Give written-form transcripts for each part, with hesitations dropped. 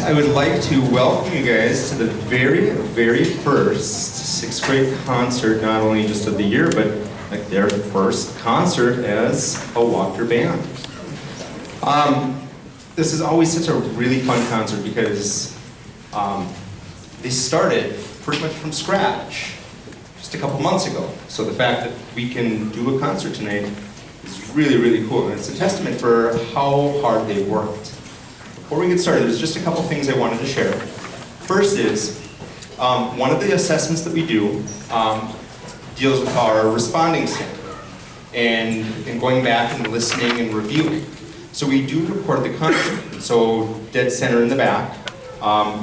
I would like to welcome you guys to the very, very first sixth grade concert, not only just of the year, but like their first concert as a Walker band. This is always such a really fun concert because they started pretty much from scratch just a couple months ago. So the fact that we can do a concert tonight is really, really cool. And it's a testament for how hard they worked. Before we get started, there's just a couple things I wanted to share. First is, one of the assessments that we do deals with our responding standard and going back and listening and reviewing. So we do record the concert. So dead center in the back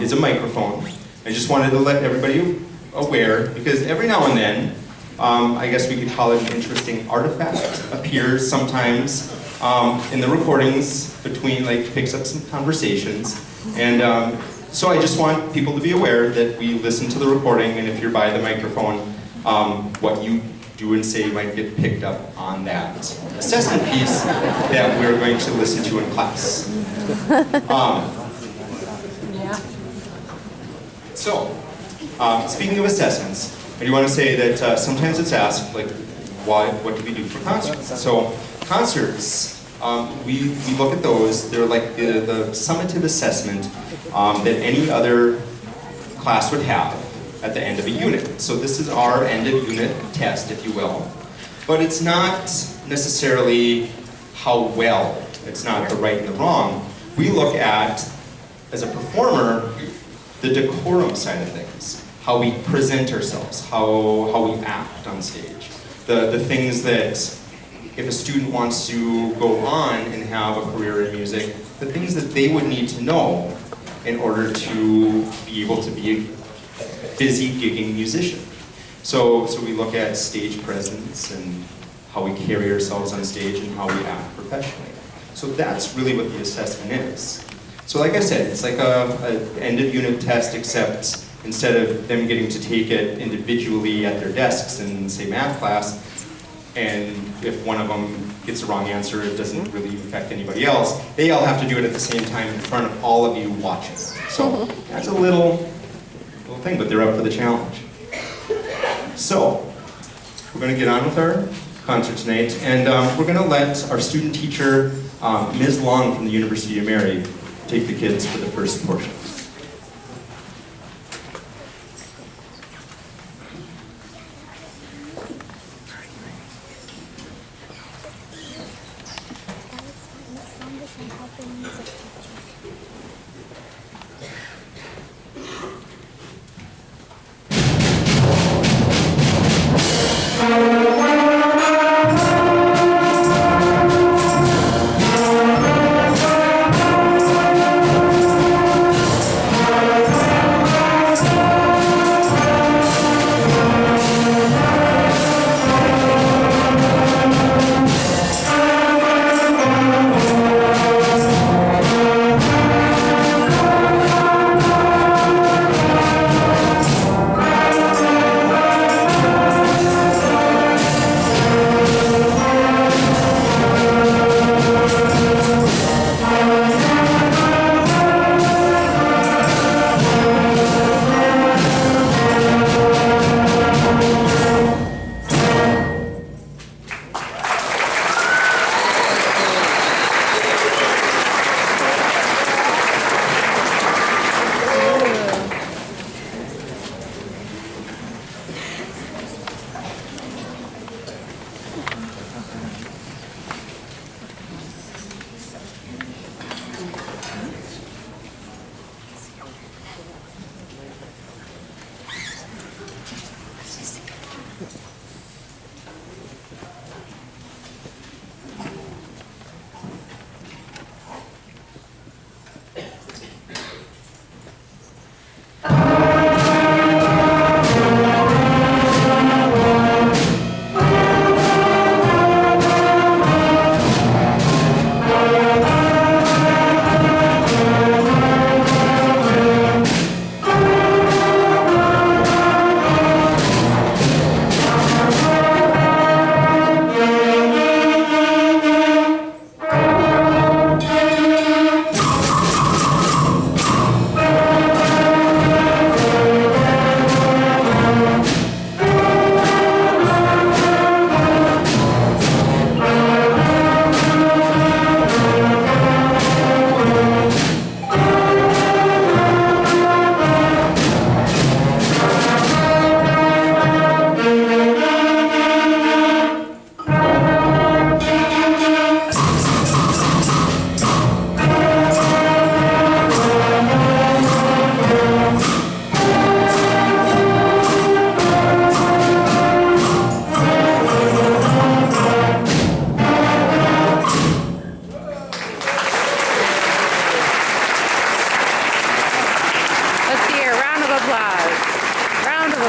is a microphone. I just wanted to let everybody aware, because every now and then, I guess we could call it an interesting artifact, appears sometimes in the recordings between, like, picks up some conversations. And so I just want people to be aware that we listen to the recording, and if you're by the microphone, what you do and say might get picked up on that assessment piece that we're going to listen to in class. So, speaking of assessments, I do want to say that sometimes it's asked, like, what do we do for concerts? So, concerts, we look at those, they're like the summative assessment that any other class would have at the end of a unit. So this is our end of unit test, if you will. But it's not necessarily how well, it's not the right and the wrong. We look at, as a performer, the decorum side of things. How we present ourselves, how we act on stage. The things that, if a student wants to go on and have a career in music, the things that they would need to know in order to be able to be a busy gigging musician. So we look at stage presence and how we carry ourselves on stage and how we act professionally. So that's really what the assessment is. So like I said, it's like a end of unit test, except instead of them getting to take it individually at their desks in, say, math class, and if one of them gets the wrong answer, it doesn't really affect anybody else, they all have to do it at the same time in front of all of you watching. So that's a little thing, but they're up for the challenge. So, we're going to get on with our concert tonight, and we're going to let our student teacher, Ms. Long from the University of Mary, take the kids for the first portion.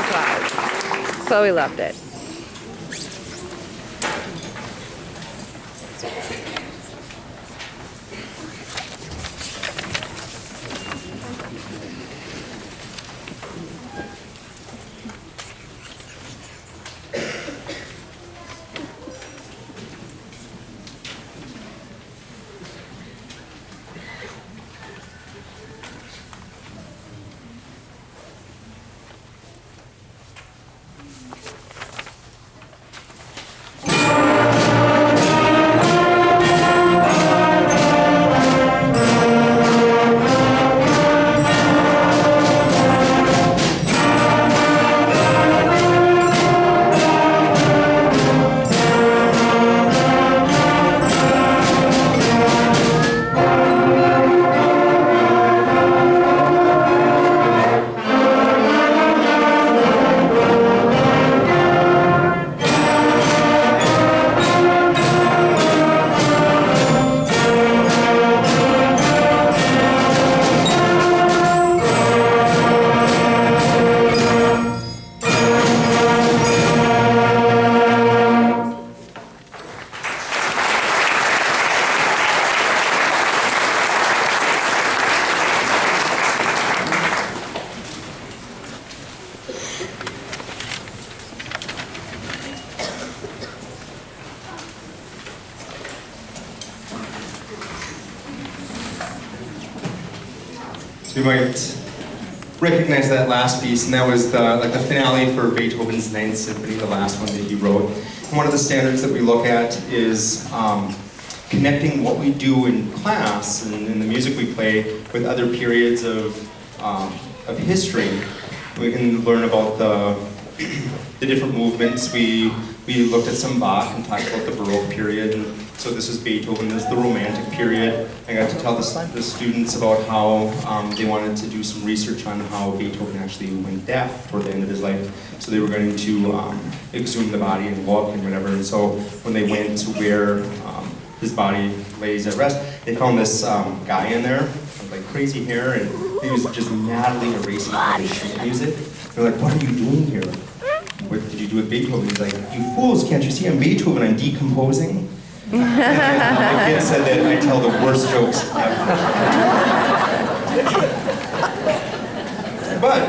of applause. Chloe loved it. So you might recognize that last piece, and that was the finale for Beethoven's Ninth Symphony, the last one that he wrote. And one of the standards that we look at is connecting what we do in class and in the music we play with other periods of history. We can learn about the different movements. We looked at some Bach and talked about the Baroque period. And so this is Beethoven, this is the Romantic period. I got to tell the students about how they wanted to do some research on how Beethoven actually went deaf toward the end of his life. So they were going to exhume the body and look and whatever. And so when they went to where his body lays at rest, they found this guy in there with like crazy hair, and he was just madly erasing all his sheet music. They're like, "What are you doing here? What did you do with Beethoven?" He's like, "You fools, can't you see I'm Beethoven? I'm decomposing." And the kid said that I tell the worst jokes ever. But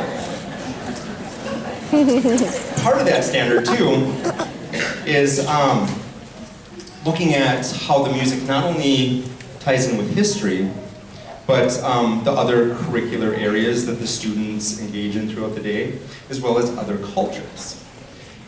part of that standard too is looking at how the music not only ties in with history, but the other curricular areas that the students engage in throughout the day, as well as other cultures.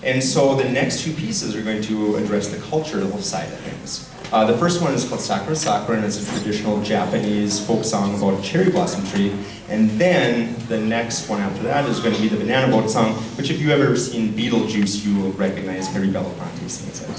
And so the next two pieces are going to address the cultural side of things. The first one is called Sakura Sakura, and it's a traditional Japanese folk song about a cherry blossom tree. And then the next one after that is going to be the Banana Boat song, which if you've ever seen Beetlejuice, you will recognize Harry Belafonte sings it.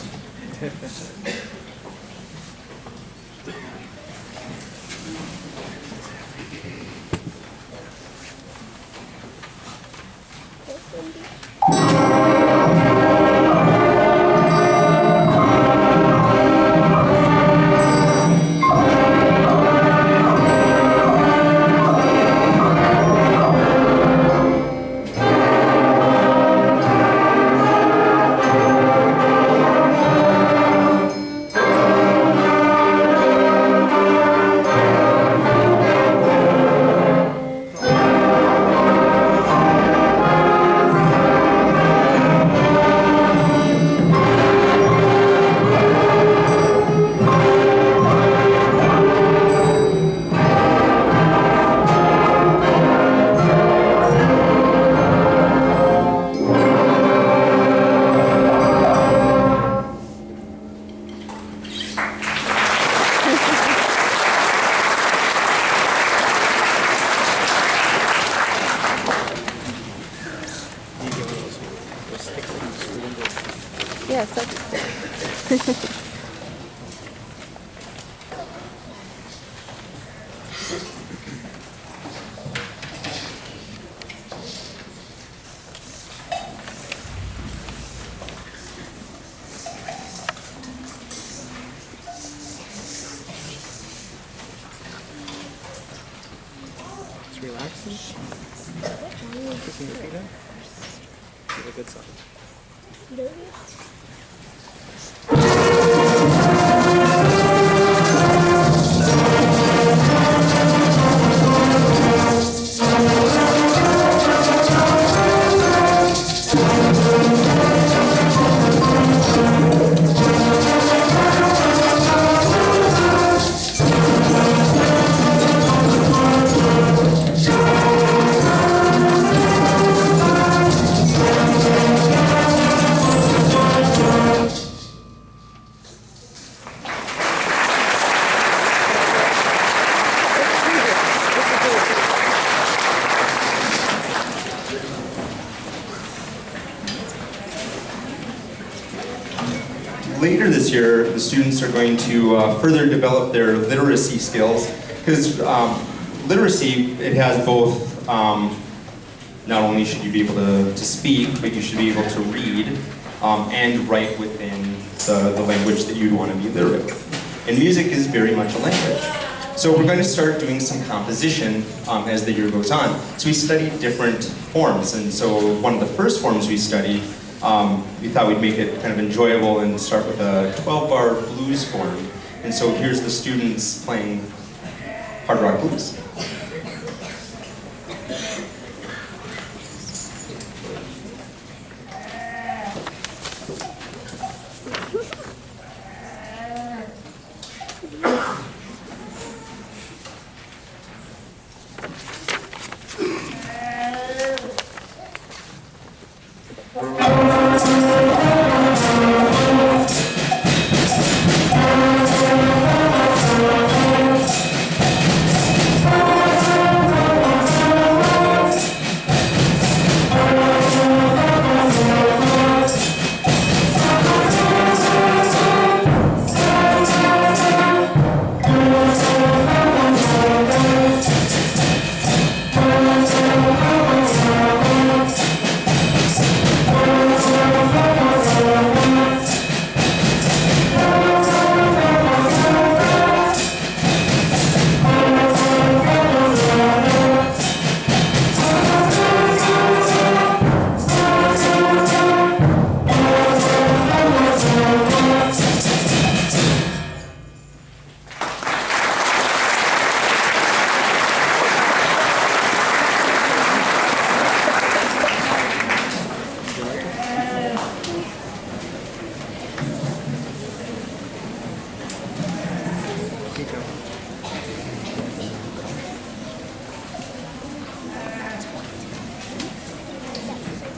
Yes, that's It's relaxing. Kicking your feet up. good song. Later this year, the students are going to further develop their literacy skills, because literacy, it has both, not only should you be able to speak, but you should be able to read and write within the language that you want to be literate with. And music is very much a language. So we're going to start doing some composition as the year goes on. So we studied different forms, and so one of the first forms we studied, we thought we'd make it kind of enjoyable and start with a 12-bar blues form. And so here's the students playing hard rock blues.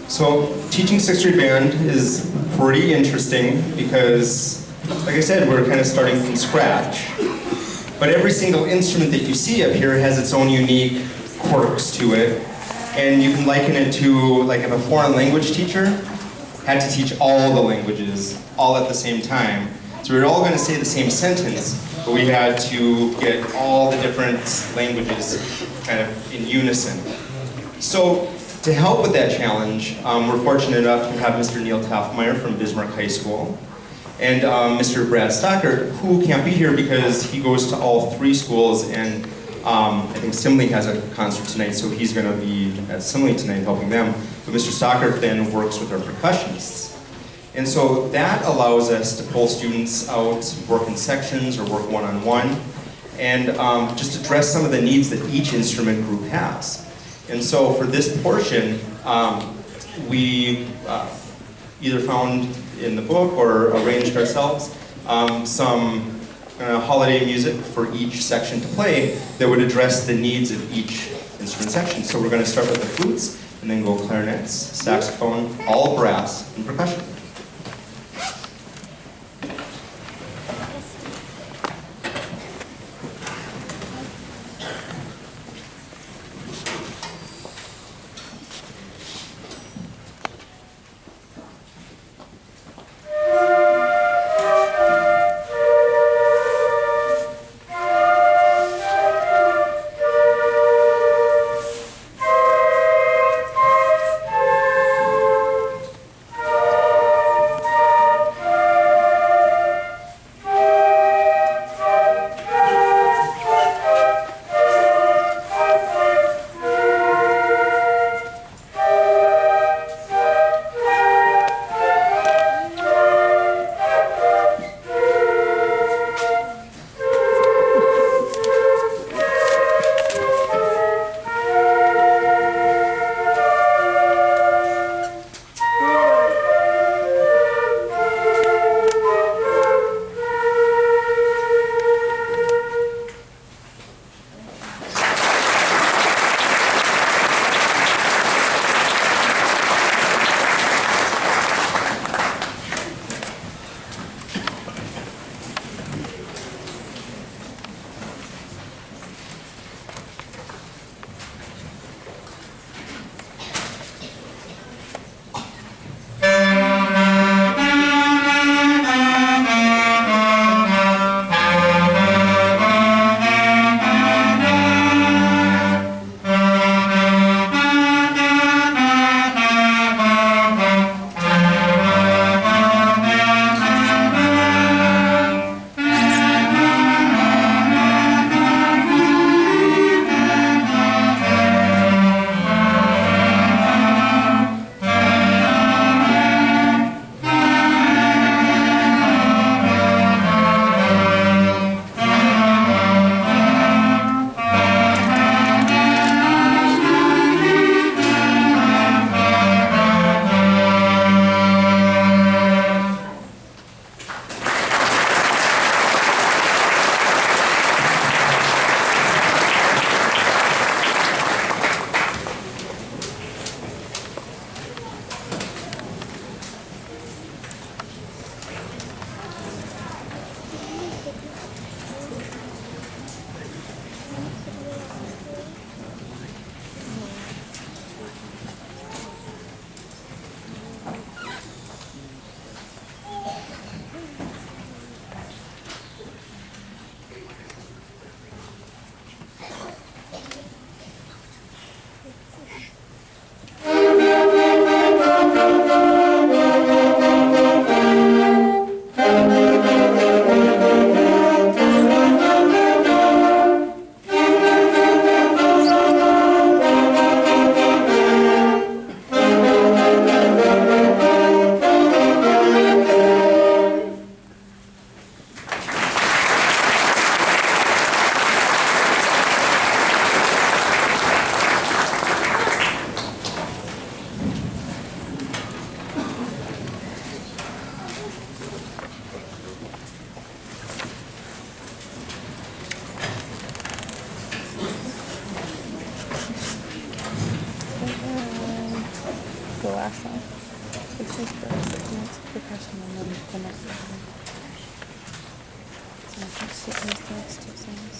So teaching sixth grade band is pretty interesting because, like I said, we're kind of starting from scratch. But every single instrument that you see up here has its own unique quirks to it. And you can liken it to, like, if a foreign language teacher had to teach all the languages all at the same time. So we were all going to say the same sentence, but we had to get all the different languages kind of in unison. So to help with that challenge, we're fortunate enough to have Mr. Neil Taffmeyer from Bismarck High School and Mr. Brad Stockert, who can't be here because he goes to all three schools, and I think Simley has a concert tonight, so he's going to be at Simley tonight helping them. But Mr. Stockert then works with our percussionists. And so that allows us to pull students out, work in sections or work one-on-one, and just address some of the needs that each instrument group has. And so for this portion, we either found in the book or arranged ourselves some holiday music for each section to play that would address the needs of each instrument section. So we're going to start with the flutes, and then go clarinets, saxophone, all brass, and percussion. It says first, next percussion, and then the next one. So I just sit those next two songs.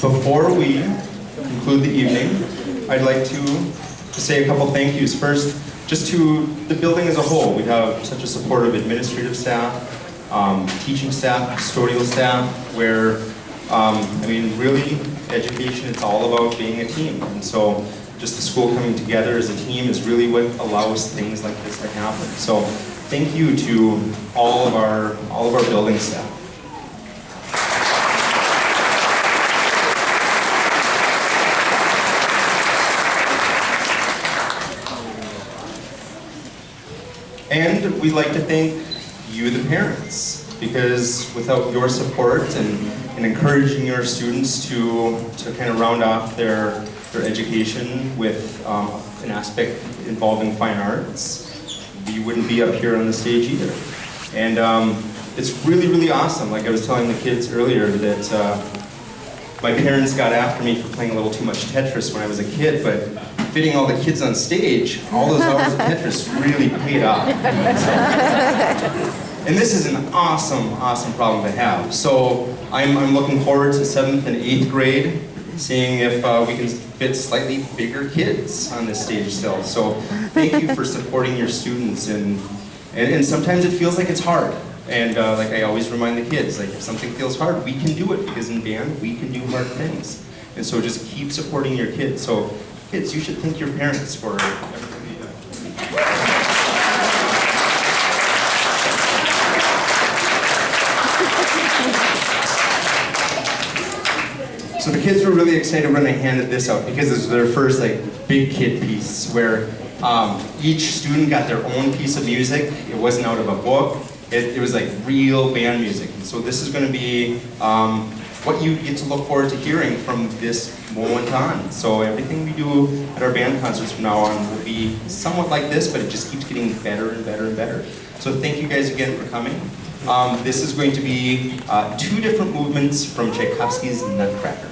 Before we conclude the evening, I'd like to say a couple thank yous. First, just to the building as a whole. We have such a supportive administrative staff, teaching staff, custodial staff, where, I mean, really, education, it's all about being a team. And so just the school coming together as a team is really what allows things like this to happen. So thank you to all of our building staff. And we'd like to thank you, the parents, because without your support and encouraging your students to kind of round off their education with an aspect involving fine arts, we wouldn't be up here on the stage either. And it's really, really awesome. Like I was telling the kids earlier that my parents got after me for playing a little too much Tetris when I was a kid, but fitting all the kids on stage, all those hours of Tetris really paid off. And this is an awesome, awesome problem to have. So I'm looking forward to 7th and 8th grade, seeing if we can fit slightly bigger kids on this stage still. So thank you for supporting your students, and sometimes it feels like it's hard. And like I always remind the kids, like if something feels hard, we can do it, because in band, we can do hard things. And so just keep supporting your kids. So kids, you should thank your parents for everything you've done. So the kids were really excited when they handed this out, because this was their first like big kid piece, where each student got their own piece of music. It wasn't out of a book. It was like real band music. And so this is going to be what you get to look forward to hearing from this moment on. So everything we do at our band concerts from now on will be somewhat like this, but it just keeps getting better and better and better. So thank you guys again for coming. This is going to be 2 different movements from Tchaikovsky's Nutcracker.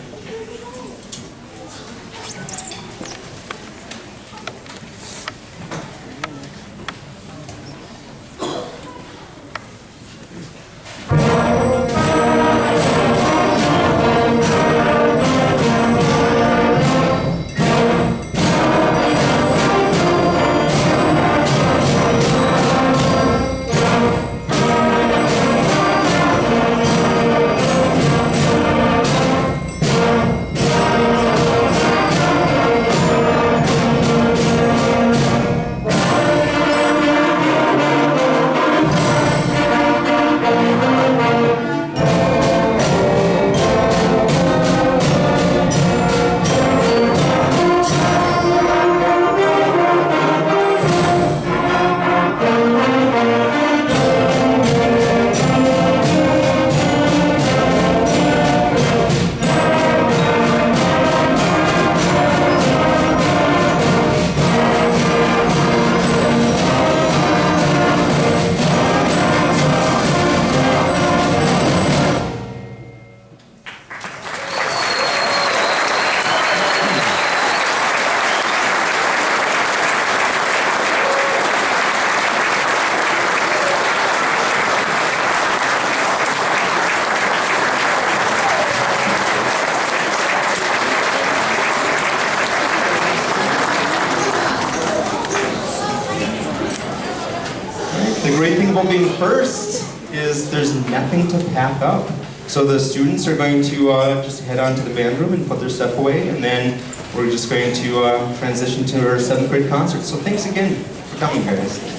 The great thing about being first is there's nothing to pack up. So the students are going to just head on to the band room and put their stuff away, and then we're just going to transition to our 7th grade concert. So thanks again for coming, guys.